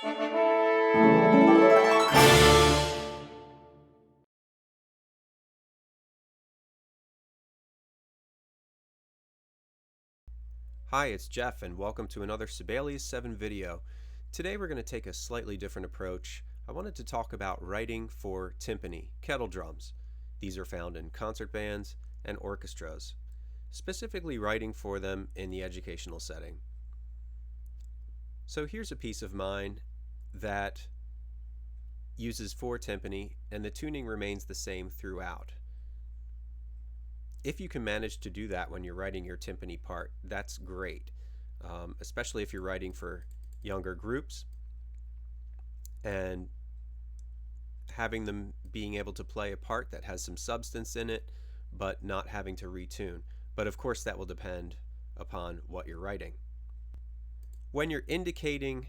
Hi, it's Jeff, and welcome to another Sibelius 7 video. Today we're going to take a slightly different approach. I wanted to talk about writing for timpani, kettle drums. These are found in concert bands and orchestras, specifically writing for them in the educational setting. So here's a piece of mine that uses 4 timpani, and the tuning remains the same throughout. If you can manage to do that when you're writing your timpani part, that's great, especially if you're writing for younger groups and having them being able to play a part that has some substance in it, but not having to retune. But of course, that will depend upon what you're writing. When you're indicating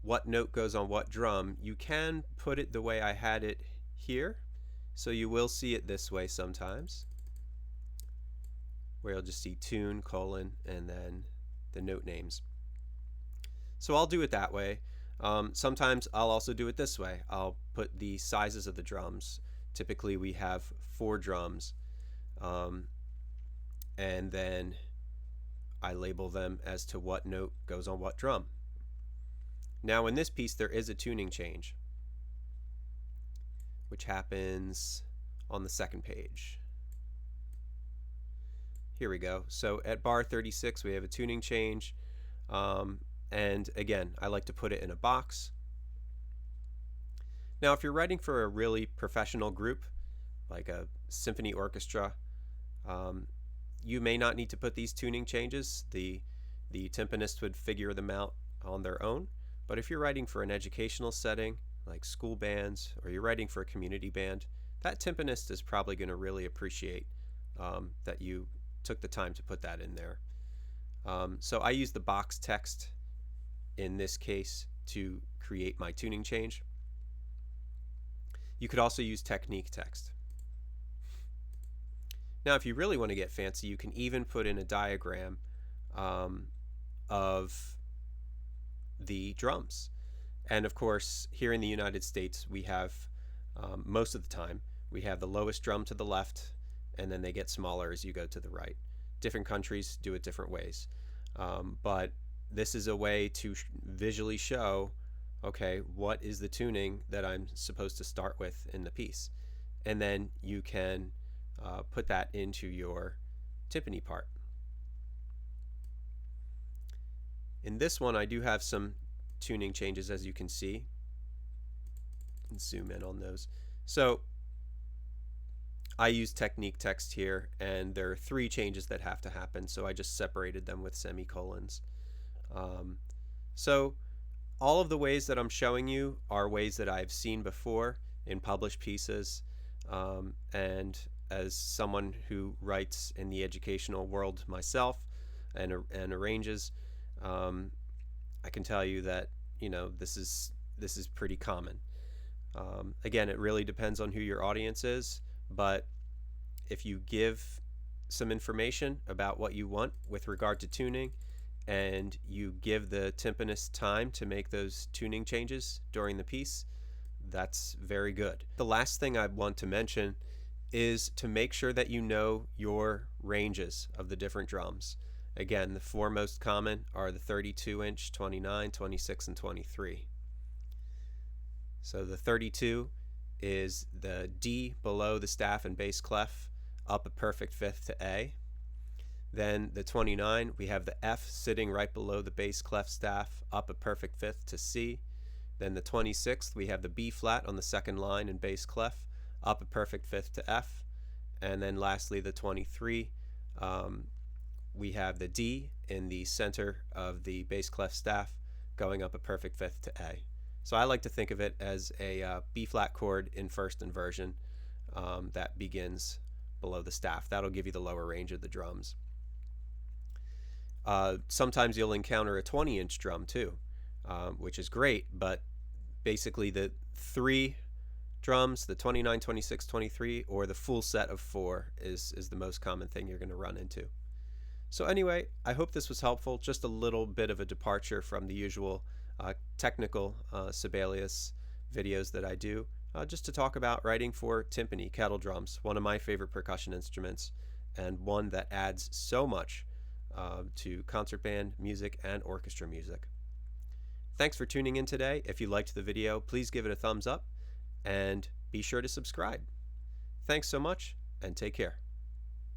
what note goes on what drum, you can put it the way I had it here. So you will see it this way sometimes, where you'll just see tune, colon, and then the note names. So I'll do it that way. Sometimes I'll also do it this way. I'll put the sizes of the drums. Typically we have 4 drums, and then I label them as to what note goes on what drum. Now in this piece there is a tuning change, which happens on the second page. Here we go. So at bar 36 we have a tuning change, and again I like to put it in a box. Now if you're writing for a really professional group like a symphony orchestra, you may not need to put these tuning changes. The timpanist would figure them out on their own. But if you're writing for an educational setting like school bands, or you're writing for a community band, that timpanist is probably going to really appreciate that you took the time to put that in there. So I use the box text in this case to create my tuning change. You could also use technique text. Now if you really want to get fancy, you can even put in a diagram of the drums. And of course, here in the United States, we have, most of the time, we have the lowest drum to the left, and then they get smaller as you go to the right. Different countries do it different ways. But this is a way to visually show, okay, what is the tuning that I'm supposed to start with in the piece? And then you can put that into your timpani part. In this one, I do have some tuning changes, as you can see. And zoom in on those. So I use technique text here, and there are 3 changes that have to happen, so I just separated them with semicolons. So all of the ways that I'm showing you are ways that I've seen before in published pieces, and as someone who writes in the educational world myself and arranges, I can tell you that this is pretty common. Again, it really depends on who your audience is, but if you give some information about what you want with regard to tuning, and you give the timpanist time to make those tuning changes during the piece, that's very good. The last thing I want to mention is to make sure that you know your ranges of the different drums. Again, the 4 most common are the 32-inch, 29, 26, and 23. So the 32 is the D below the staff and bass clef, up a perfect fifth to A. Then the 29, we have the F sitting right below the bass clef staff, up a perfect fifth to C. Then the 26th, we have the B flat on the second line and bass clef, up a perfect fifth to F. And then lastly, the 23, we have the D in the center of the bass clef staff, going up a perfect fifth to A. So I like to think of it as a B flat chord in first inversion that begins below the staff. That'll give you the lower range of the drums. Sometimes you'll encounter a 20-inch drum too, which is great, but basically the 3 drums, the 29, 26, 23, or the full set of 4 is the most common thing you're going to run into. So, anyway, I hope this was helpful. Just a little bit of a departure from the usual technical Sibelius videos that I do, just to talk about writing for timpani, kettle drums, one of my favorite percussion instruments, and one that adds so much to concert band music and orchestra music. Thanks for tuning in today. If you liked the video, please give it a thumbs up and be sure to subscribe. Thanks so much and take care.